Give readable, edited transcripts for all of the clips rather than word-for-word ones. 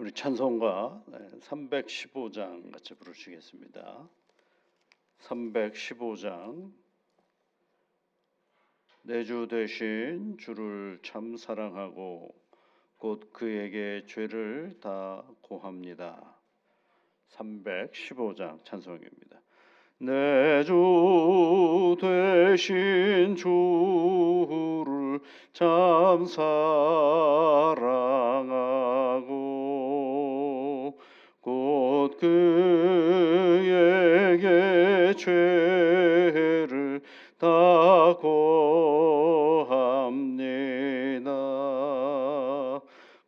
우리 찬송가 315장 같이 부르시겠습니다. 315장. 내 주 되신 주를 참 사랑하고 곧 그에게 죄를 다 고합니다. 315장 찬송입니다. 내 주 되신 주를 참 사랑하고 곧 그에게 죄를 다 고합니다.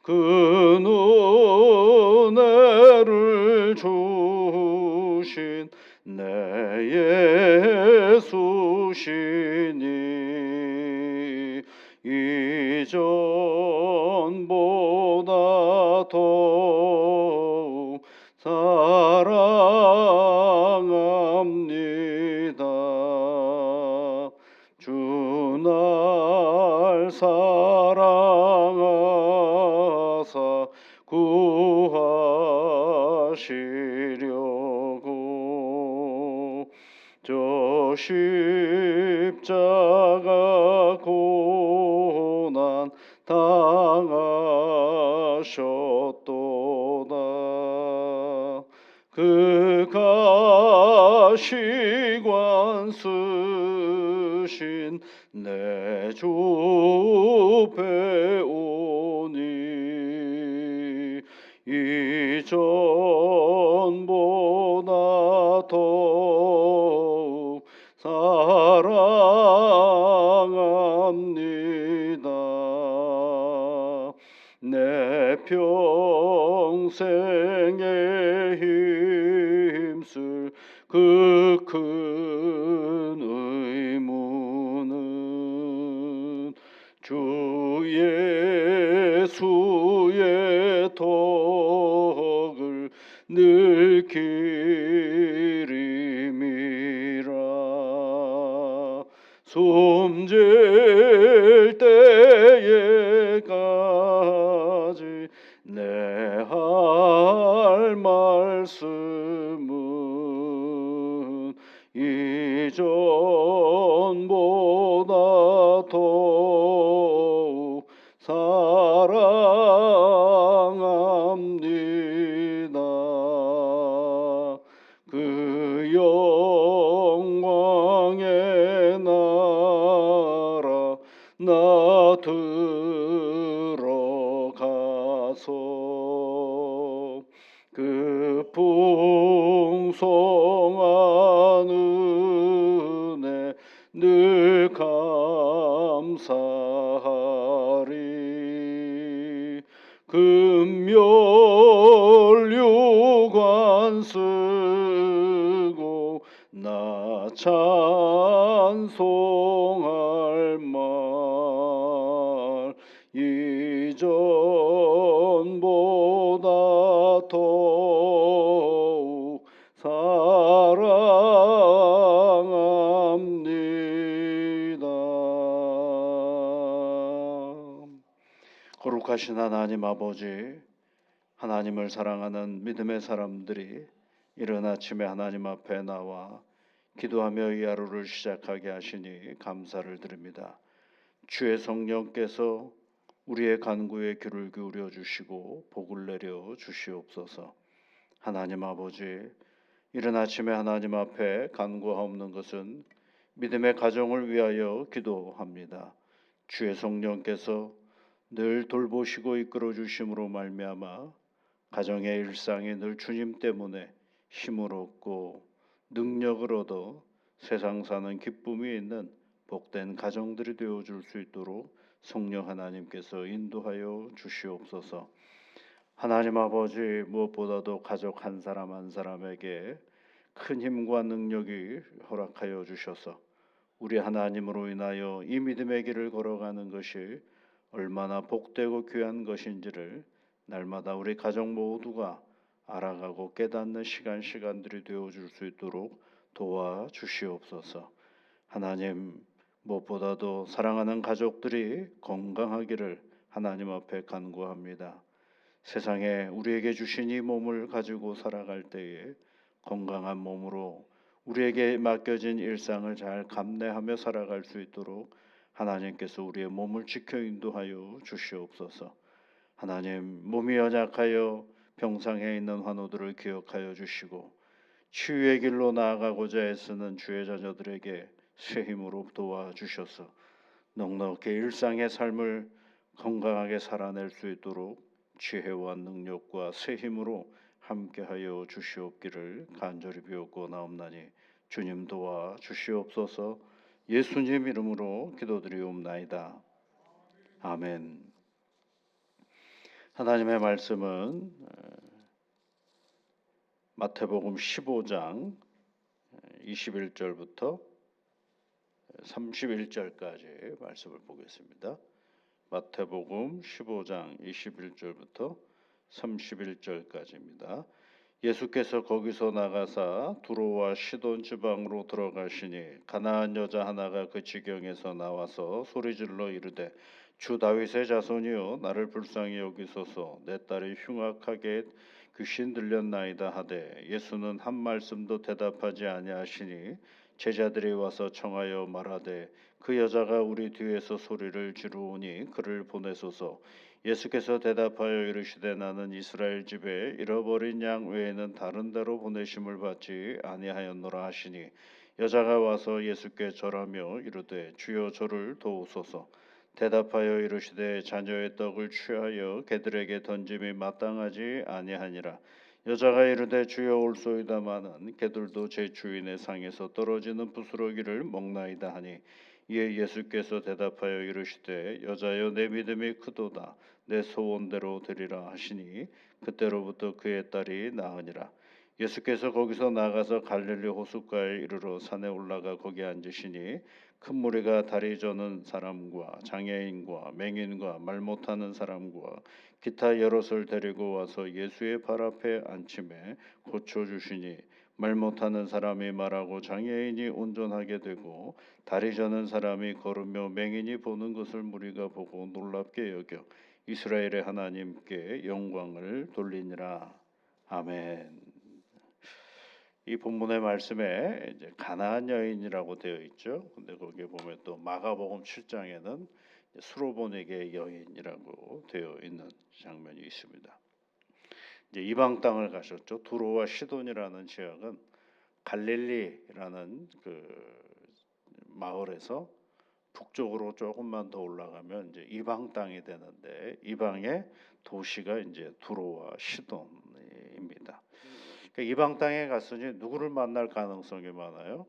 그 은혜를 주신 내 예수시니 이전보다 더욱 사랑합니다. 주 날 사랑하사 구하시려고 저 십자가 고난 당하셨도다. 그 가시관 쓰신 내 주 배우니 이전보다 더욱 사랑합니다. 내 평생에 힘쓸 그 큰 의무는 주 예수의 덕을 늘 기림이라. 숨질 때에까지 내 할 말씀은 이전보다 더욱 사랑합니다. 그 영광의 나라 나 들어가서 그 풍성한 은혜 늘 감사하리. 금멸류관 쓰고 나 찬송할 말 이전보다 더욱 사랑합니다. 거룩하신 하나님 아버지, 하나님을 사랑하는 믿음의 사람들이 이른 아침에 하나님 앞에 나와 기도하며 이 하루를 시작하게 하시니 감사를 드립니다. 주의 성령께서 우리의 간구에 귀를 기울여 주시고 복을 내려 주시옵소서. 하나님 아버지, 이른 아침에 하나님 앞에 간구하옵는 것은 믿음의 가정을 위하여 기도합니다. 주의 성령께서 늘 돌보시고 이끌어 주심으로 말미암아 가정의 일상이 늘 주님 때문에 힘을 얻고 능력을 얻어 세상 사는 기쁨이 있는 복된 가정들이 되어줄 수 있도록 성령 하나님께서 인도하여 주시옵소서. 하나님 아버지, 무엇보다도 가족 한 사람 한 사람에게 큰 힘과 능력이 허락하여 주셔서 우리 하나님으로 인하여 이 믿음의 길을 걸어가는 것이 얼마나 복되고 귀한 것인지를 날마다 우리 가정 모두가 알아가고 깨닫는 시간들이 되어줄 수 있도록 도와주시옵소서. 하나님, 무엇보다도 사랑하는 가족들이 건강하기를 하나님 앞에 간구합니다. 세상에 우리에게 주신 이 몸을 가지고 살아갈 때에 건강한 몸으로 우리에게 맡겨진 일상을 잘 감내하며 살아갈 수 있도록 하나님께서 우리의 몸을 지켜 인도하여 주시옵소서. 하나님, 몸이 연약하여 병상에 있는 환우들을 기억하여 주시고 치유의 길로 나아가고자 애쓰는 주의 자녀들에게 새 힘으로 도와주셔서 넉넉히 일상의 삶을 건강하게 살아낼 수 있도록 지혜와 능력과 새 힘으로 함께하여 주시옵기를 간절히 비옵고나옵나니 주님 도와 주시옵소서. 예수님 이름으로 기도드리옵나이다. 아멘. 하나님의 말씀은 마태복음 15장 21절부터 31절까지 말씀을 보겠습니다. 마태복음 15장 21절부터 31절까지입니다. 예수께서 거기서 나가사 두로와 시돈 지방으로 들어가시니 가나안 여자 하나가 그 지경에서 나와서 소리질러 이르되 주 다윗의 자손이여 나를 불쌍히 여기소서 내 딸이 흉악하게 귀신 들렸나이다 하되 예수는 한 말씀도 대답하지 아니하시니 제자들이 와서 청하여 말하되 그 여자가 우리 뒤에서 소리를 지르오니 그를 보내소서. 예수께서 대답하여 이르시되 나는 이스라엘 집에 잃어버린 양 외에는 다른 데로 보내심을 받지 아니하였노라 하시니 여자가 와서 예수께 절하며 이르되 주여 저를 도우소서. 대답하여 이르시되 자녀의 떡을 취하여 개들에게 던짐이 마땅하지 아니하니라. 여자가 이르되 주여 올소이다마는 개들도 제 주인의 상에서 떨어지는 부스러기를 먹나이다 하니 이에 예수께서 대답하여 이르시되 여자여 내 믿음이 크도다 내 소원대로 되리라 하시니 그때로부터 그의 딸이 나으니라. 예수께서 거기서 나가서 갈릴리 호숫가에 이르러 산에 올라가 거기 앉으시니 큰 무리가 다리 저는 사람과 장애인과 맹인과 말 못하는 사람과 기타 여럿을 데리고 와서 예수의 발 앞에 앉힘에 고쳐주시니 말 못하는 사람이 말하고 장애인이 온전하게 되고 다리 저는 사람이 걸으며 맹인이 보는 것을 무리가 보고 놀랍게 여겨 이스라엘의 하나님께 영광을 돌리니라. 아멘. 이 본문의 말씀에 이제 가나안 여인이라고 되어 있죠. 근데 거기에 보면 또 마가복음 7장에는 수로보니게 여인이라고 되어 있는 장면이 있습니다. 이제 이방 땅을 가셨죠. 두로와 시돈이라는 지역은 갈릴리라는 그 마을에서 북쪽으로 조금만 더 올라가면 이제 이방 땅이 되는데 이방의 도시가 이제 두로와 시돈입니다. 그러니까 이방 땅에 갔으니 누구를 만날 가능성이 많아요?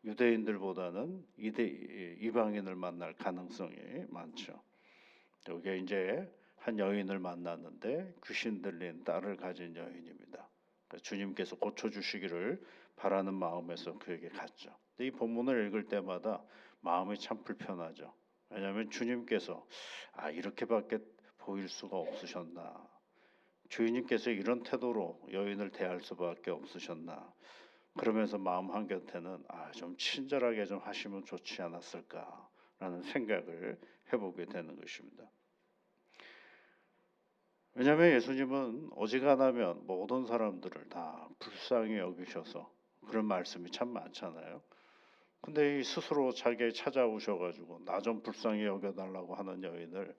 유대인들보다는 이방인을 만날 가능성이 많죠. 여기에 이제 한 여인을 만났는데 귀신 들린 딸을 가진 여인입니다. 그러니까 주님께서 고쳐주시기를 바라는 마음에서 그에게 갔죠. 이 본문을 읽을 때마다 마음이 참 불편하죠. 왜냐하면 주님께서 이렇게밖에 보일 수가 없으셨나? 주인님께서 이런 태도로 여인을 대할 수밖에 없으셨나? 그러면서 마음 한켠에는 좀 친절하게 좀 하시면 좋지 않았을까라는 생각을 해보게 되는 것입니다. 왜냐하면 예수님은 어지간하면 모든 사람들을 다 불쌍히 여기셔서 그런 말씀이 참 많잖아요. 근데 이 스스로 자기에 찾아오셔가지고 나 좀 불쌍히 여겨달라고 하는 여인을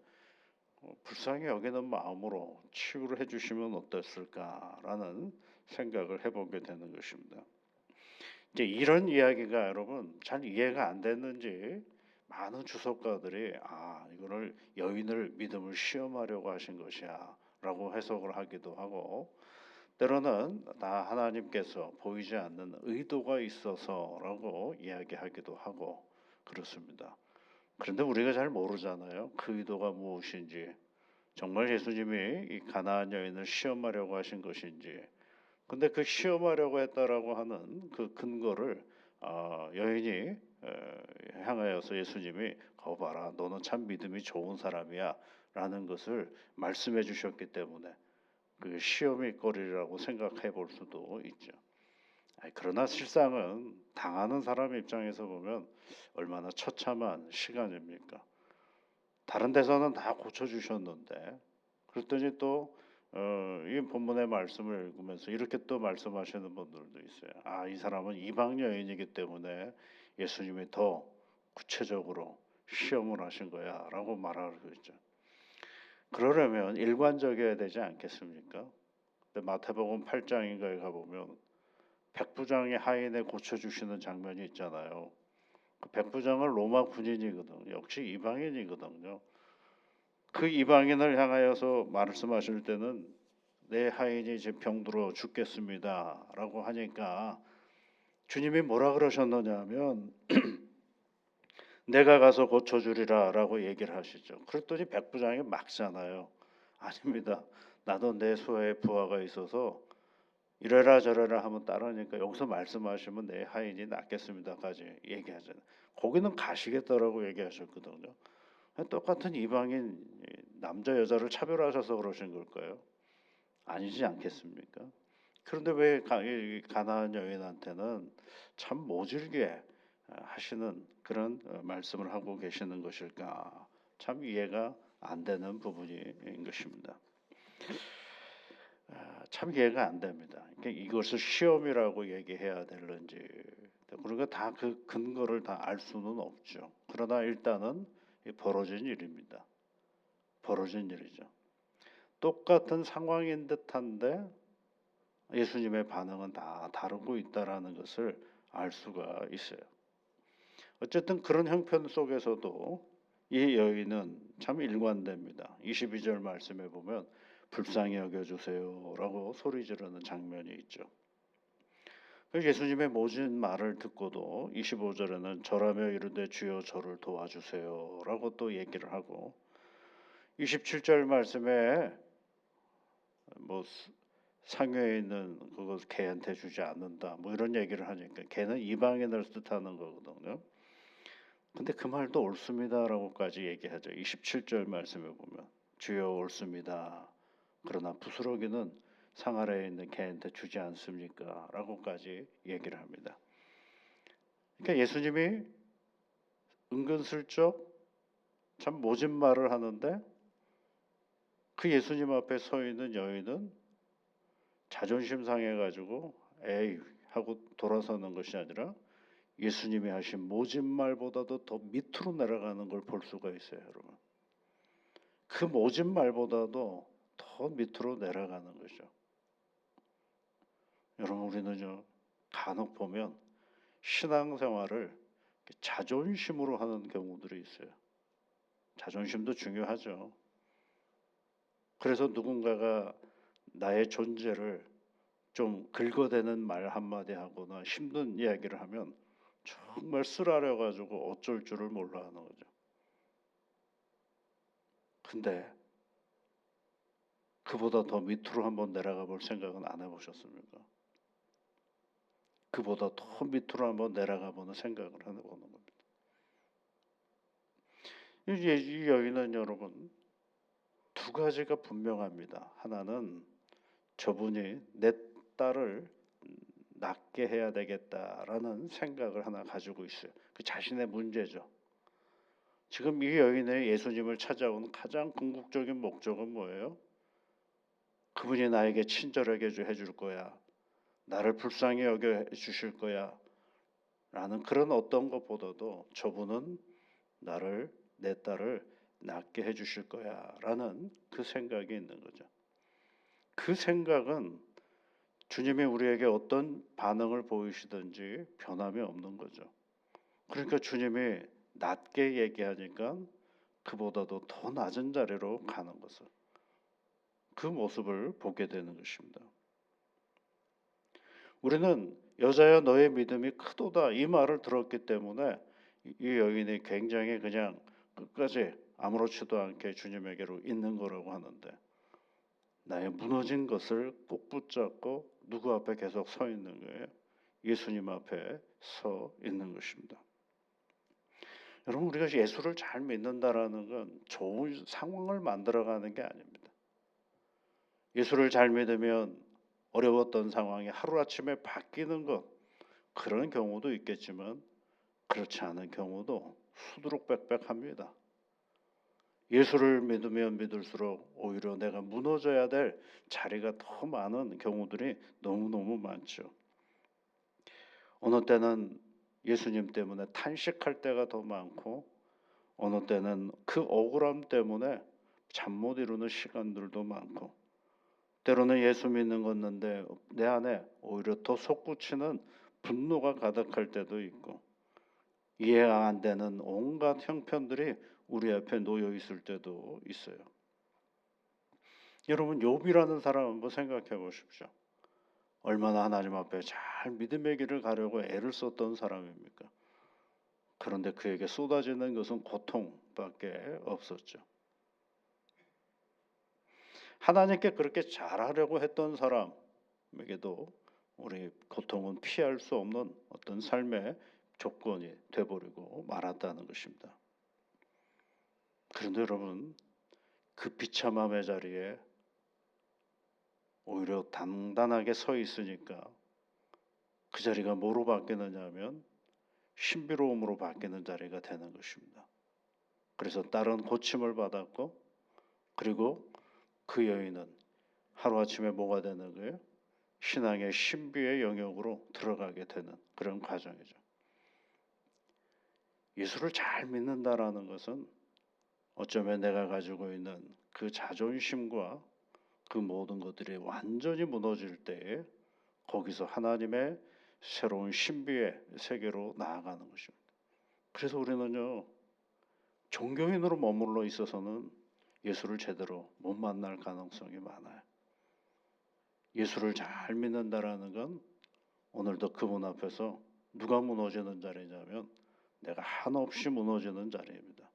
불쌍히 여기는 마음으로 치유를 해주시면 어땠을까라는 생각을 해보게 되는 것입니다. 이제 이런 이야기가 여러분 잘 이해가 안 됐는지 많은 주석가들이 이거를 여인을 믿음을 시험하려고 하신 것이야 라고 해석을 하기도 하고 때로는 하나님께서 보이지 않는 의도가 있어서라고 이야기하기도 하고 그렇습니다. 그런데 우리가 잘 모르잖아요. 그 의도가 무엇인지. 정말 예수님이 이 가나안 여인을 시험하려고 하신 것인지. 근데 그 시험하려고 했다라고 하는 그 근거를 여인이 향하여서 예수님이 봐라 너는 참 믿음이 좋은 사람이야 라는 것을 말씀해 주셨기 때문에 그 시험의 거리라고 생각해 볼 수도 있죠. 그러나 실상은 당하는 사람 입장에서 보면 얼마나 처참한 시간입니까? 다른 데서는 다 고쳐주셨는데 그랬더니 또 이 본문의 말씀을 읽으면서 이렇게 또 말씀하시는 분들도 있어요. 아, 이 사람은 이방 여인이기 때문에 예수님이 더 구체적으로 시험을 하신 거야라고 말하고 있죠. 그러려면 일관적이어야 되지 않겠습니까? 근데 마태복음 8장인가에 가보면 백부장이 하인에 고쳐주시는 장면이 있잖아요. 그 백부장은 로마 군인이거든요. 역시 이방인이거든요. 그 이방인을 향하여서 말씀하실 때는 내 하인이 이제 병들어 죽겠습니다라고 하니까 주님이 뭐라 그러셨느냐면 내가 가서 고쳐주리라라고 얘기를 하시죠. 그랬더니 백부장이 막잖아요. 아닙니다. 나도 내 소에 부하가 있어서 이래라 저래라 하면 따르니까 여기서 말씀하시면 내 하인이 낫겠습니다까지 얘기하잖아요. 거기는 가시겠다라고 얘기하셨거든요. 똑같은 이방인 남자 여자를 차별하셔서 그러신 걸까요? 아니지 않겠습니까? 그런데 왜 가나안 여인한테는 참 모질게 하시는 그런 말씀을 하고 계시는 것일까? 참 이해가 안 되는 부분인 것입니다. 참 이해가 안 됩니다. 그러니까 이것을 시험이라고 얘기해야 되는지 우리가 다 그 근거를 다 알 수는 없죠. 그러나 일단은 벌어진 일입니다. 벌어진 일이죠. 똑같은 상황인 듯한데 예수님의 반응은 다 다르고 있다라는 것을 알 수가 있어요. 어쨌든 그런 형편 속에서도 이 여인은 참 일관됩니다. 22절 말씀에 보면 불쌍히 여겨주세요라고 소리 지르는 장면이 있죠. 예수님의 모진 말을 듣고도 25절에는 절하며 이르되 주여 저를 도와주세요라고 또 얘기를 하고 27절 말씀에 뭐 상회에 있는 그것 개한테 주지 않는다 뭐 이런 얘기를 하니까 개는 이방인을 뜻하는 거거든요. 근데 그 말도 옳습니다라고까지 얘기하죠. 27절 말씀에 보면 주여 옳습니다. 그러나 부스러기는 상 아래에 있는 개한테 주지 않습니까? 라고까지 얘기를 합니다. 그러니까 예수님이 은근슬쩍 참 모진 말을 하는데 그 예수님 앞에 서 있는 여인은 자존심 상해가지고 에이 하고 돌아서는 것이 아니라 예수님이 하신 모진 말보다도 더 밑으로 내려가는 걸 볼 수가 있어요, 여러분. 그 모진 말보다도 더 밑으로 내려가는 거죠. 여러분 우리는요 간혹 보면 신앙생활을 자존심으로 하는 경우들이 있어요. 자존심도 중요하죠. 그래서 누군가가 나의 존재를 좀 긁어대는 말 한마디 하거나 힘든 이야기를 하면 정말 쓰라려 가지고 어쩔 줄을 몰라 하는 거죠. 근데 그보다 더 밑으로 한번 내려가 볼 생각은 안 해보셨습니까? 그보다 더 밑으로 한번 내려가 보는 생각을 해보는 겁니다. 이 여인은 여러분 두 가지가 분명합니다. 하나는 저분이 내 딸을 낫게 해야 되겠다라는 생각을 하나 가지고 있어요. 그 자신의 문제죠. 지금 이 여인의 예수님을 찾아온 가장 궁극적인 목적은 뭐예요? 그분이 나에게 친절하게 해줄 거야. 나를 불쌍히 여겨 주실 거야. 라는 그런 어떤 것보다도 저분은 내 딸을 낫게 해 주실 거야. 라는 그 생각이 있는 거죠. 그 생각은 주님이 우리에게 어떤 반응을 보이시든지 변함이 없는 거죠. 그러니까 주님이 낮게 얘기하니까 그보다도 더 낮은 자리로 가는 것을 그 모습을 보게 되는 것입니다. 우리는 여자여 너의 믿음이 크도다 이 말을 들었기 때문에 이 여인이 굉장히 그냥 끝까지 아무렇지도 않게 주님에게로 있는 거라고 하는데 나의 무너진 것을 꼭 붙잡고 누구 앞에 계속 서 있는 거예요? 예수님 앞에 서 있는 것입니다. 여러분 우리가 예수를 잘 믿는다라는 건 좋은 상황을 만들어가는 게 아닙니다. 예수를 잘 믿으면 어려웠던 상황이 하루아침에 바뀌는 것 그런 경우도 있겠지만 그렇지 않은 경우도 수두룩백백합니다. 예수를 믿으면 믿을수록 오히려 내가 무너져야 될 자리가 더 많은 경우들이 너무너무 많죠. 어느 때는 예수님 때문에 탄식할 때가 더 많고, 어느 때는 그 억울함 때문에 잠 못 이루는 시간들도 많고, 때로는 예수 믿는 건데 내 안에 오히려 더 솟구치는 분노가 가득할 때도 있고, 이해가 안 되는 온갖 형편들이 우리 앞에 놓여 있을 때도 있어요. 여러분, 욥이라는 사람 한번 생각해 보십시오. 얼마나 하나님 앞에 잘 믿음의 길을 가려고 애를 썼던 사람입니까? 그런데 그에게 쏟아지는 것은 고통밖에 없었죠. 하나님께 그렇게 잘하려고 했던 사람에게도 우리 고통은 피할 수 없는 어떤 삶의 조건이 돼버리고 말았다는 것입니다. 그런데 여러분, 그 비참함의 자리에 오히려 단단하게 서 있으니까 그 자리가 뭐로 바뀌느냐 하면 신비로움으로 바뀌는 자리가 되는 것입니다. 그래서 다른 고침을 받았고, 그리고 그 여인은 하루아침에 뭐가 되는 거예요? 신앙의 신비의 영역으로 들어가게 되는 그런 과정이죠. 예수를 잘 믿는다라는 것은 어쩌면 내가 가지고 있는 그 자존심과 그 모든 것들이 완전히 무너질 때에 거기서 하나님의 새로운 신비의 세계로 나아가는 것입니다. 그래서 우리는요, 종교인으로 머물러 있어서는 예수를 제대로 못 만날 가능성이 많아요. 예수를 잘 믿는다라는 건 오늘도 그분 앞에서 누가 무너지는 자리냐면 내가 한없이 무너지는 자리입니다.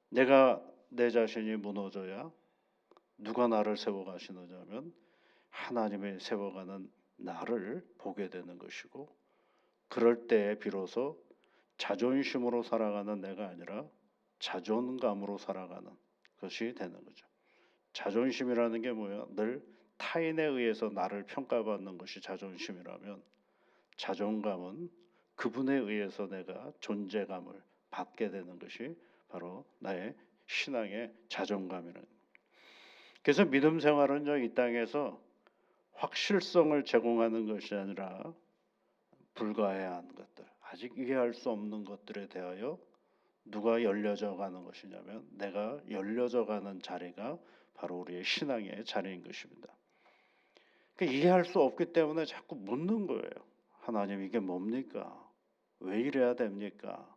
내가 내 자신이 무너져야 누가 나를 세워가시느냐면 하나님이 세워가는 나를 보게 되는 것이고, 그럴 때에 비로소 자존심으로 살아가는 내가 아니라 자존감으로 살아가는 것이 되는 거죠. 자존심이라는 게 뭐야? 늘 타인에 의해서 나를 평가받는 것이 자존심이라면, 자존감은 그분에 의해서 내가 존재감을 받게 되는 것이 바로 나의 신앙의 자존감이라는 거예요. 그래서 믿음 생활은요, 이 땅에서 확실성을 제공하는 것이 아니라 불가해야 하는 것들, 아직 이해할 수 없는 것들에 대하여 누가 열려져 가는 것이냐면 내가 열려져 가는 자리가 바로 우리의 신앙의 자리인 것입니다. 그러니까 이해할 수 없기 때문에 자꾸 묻는 거예요. 하나님, 이게 뭡니까? 왜 이래야 됩니까?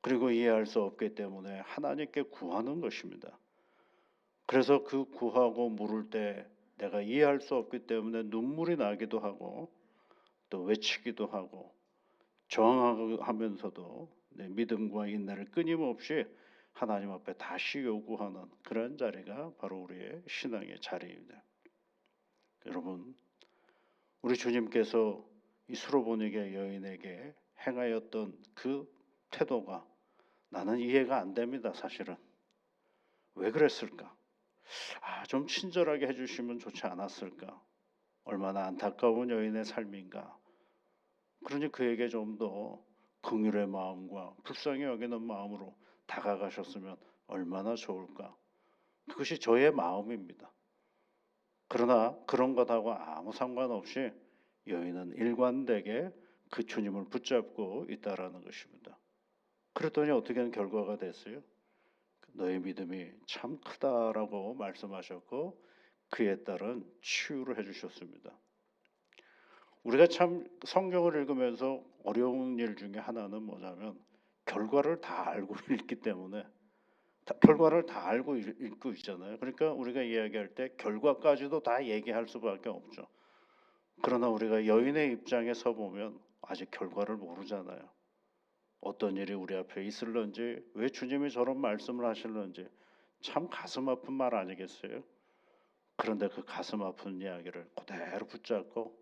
그리고 이해할 수 없기 때문에 하나님께 구하는 것입니다. 그래서 그 구하고 물을 때 내가 이해할 수 없기 때문에 눈물이 나기도 하고 또 외치기도 하고 저항하면서도 내 믿음과 인내를 끊임없이 하나님 앞에 다시 요구하는 그런 자리가 바로 우리의 신앙의 자리입니다. 여러분, 우리 주님께서 이 수로보니게 여인에게 행하였던 그 태도가 나는 이해가 안 됩니다. 사실은 왜 그랬을까? 좀 친절하게 해주시면 좋지 않았을까? 얼마나 안타까운 여인의 삶인가? 그러니 그에게 좀 더 긍휼의 마음과 불쌍히 여기는 마음으로 다가가셨으면 얼마나 좋을까? 그것이 저의 마음입니다. 그러나 그런 것하고 아무 상관없이 여인은 일관되게 그 주님을 붙잡고 있다라는 것입니다. 그랬더니 어떻게 결과가 됐어요? 너의 믿음이 참 크다라고 말씀하셨고 그에 따른 치유를 해주셨습니다. 우리가 참 성경을 읽으면서 어려운 일 중에 하나는 뭐냐면 결과를 다 알고 읽기 때문에 결과를 다 알고 읽고 있잖아요. 그러니까 우리가 이야기할 때 결과까지도 다 얘기할 수밖에 없죠. 그러나 우리가 여인의 입장에 서 보면 아직 결과를 모르잖아요. 어떤 일이 우리 앞에 있을런지, 왜 주님이 저런 말씀을 하실런지 참 가슴 아픈 말 아니겠어요? 그런데 그 가슴 아픈 이야기를 그대로 붙잡고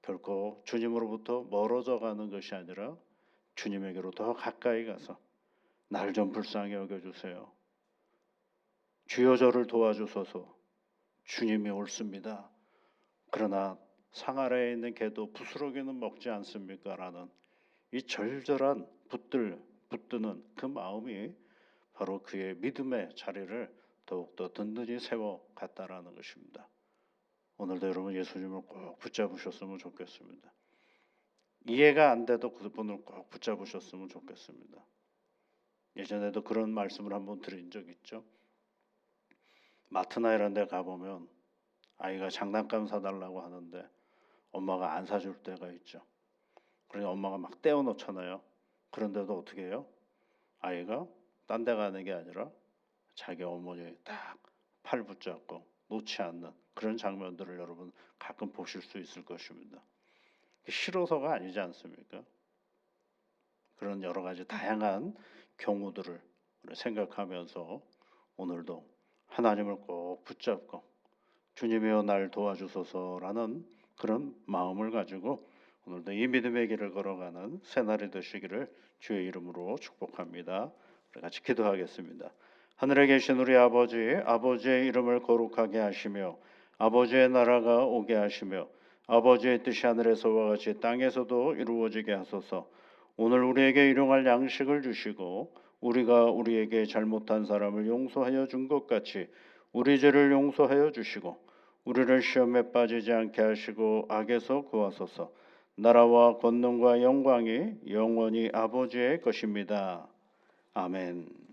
결코 주님으로부터 멀어져 가는 것이 아니라 주님에게로 더 가까이 가서 날 좀 불쌍히 여겨주세요. 주여 저를 도와주소서. 주님이 옳습니다. 그러나 상 아래에 있는 개도 부스러기는 먹지 않습니까? 라는 이 절절한 붙드는 그 마음이 바로 그의 믿음의 자리를 더욱더 든든히 세워갔다라는 것입니다. 오늘도 여러분 예수님을 꼭 붙잡으셨으면 좋겠습니다. 이해가 안 돼도 그분을 꼭 붙잡으셨으면 좋겠습니다. 예전에도 그런 말씀을 한번 드린 적 있죠. 마트나 이런 데 가보면 아이가 장난감 사달라고 하는데 엄마가 안 사줄 때가 있죠. 그러니 엄마가 막 떼어놓잖아요. 그런데도 어떻게 해요? 아이가 딴 데 가는 게 아니라 자기 어머니 딱 팔 붙잡고 놓지 않는 그런 장면들을 여러분 가끔 보실 수 있을 것입니다. 싫어서가 아니지 않습니까? 그런 여러 가지 다양한 경우들을 생각하면서 오늘도 하나님을 꼭 붙잡고 주님이여 날 도와주소서라는 그런 마음을 가지고 오늘도 이 믿음의 길을 걸어가는 새날이 되시기를 주의 이름으로 축복합니다. 우리 같이 기도하겠습니다. 하늘에 계신 우리 아버지, 아버지의 이름을 거룩하게 하시며 아버지의 나라가 오게 하시며 아버지의 뜻이 하늘에서와 같이 땅에서도 이루어지게 하소서. 오늘 우리에게 일용할 양식을 주시고 우리가 우리에게 잘못한 사람을 용서하여 준 것 같이 우리 죄를 용서하여 주시고 우리를 시험에 빠지지 않게 하시고 악에서 구하소서. 나라와 권능과 영광이 영원히 아버지의 것입니다. 아멘.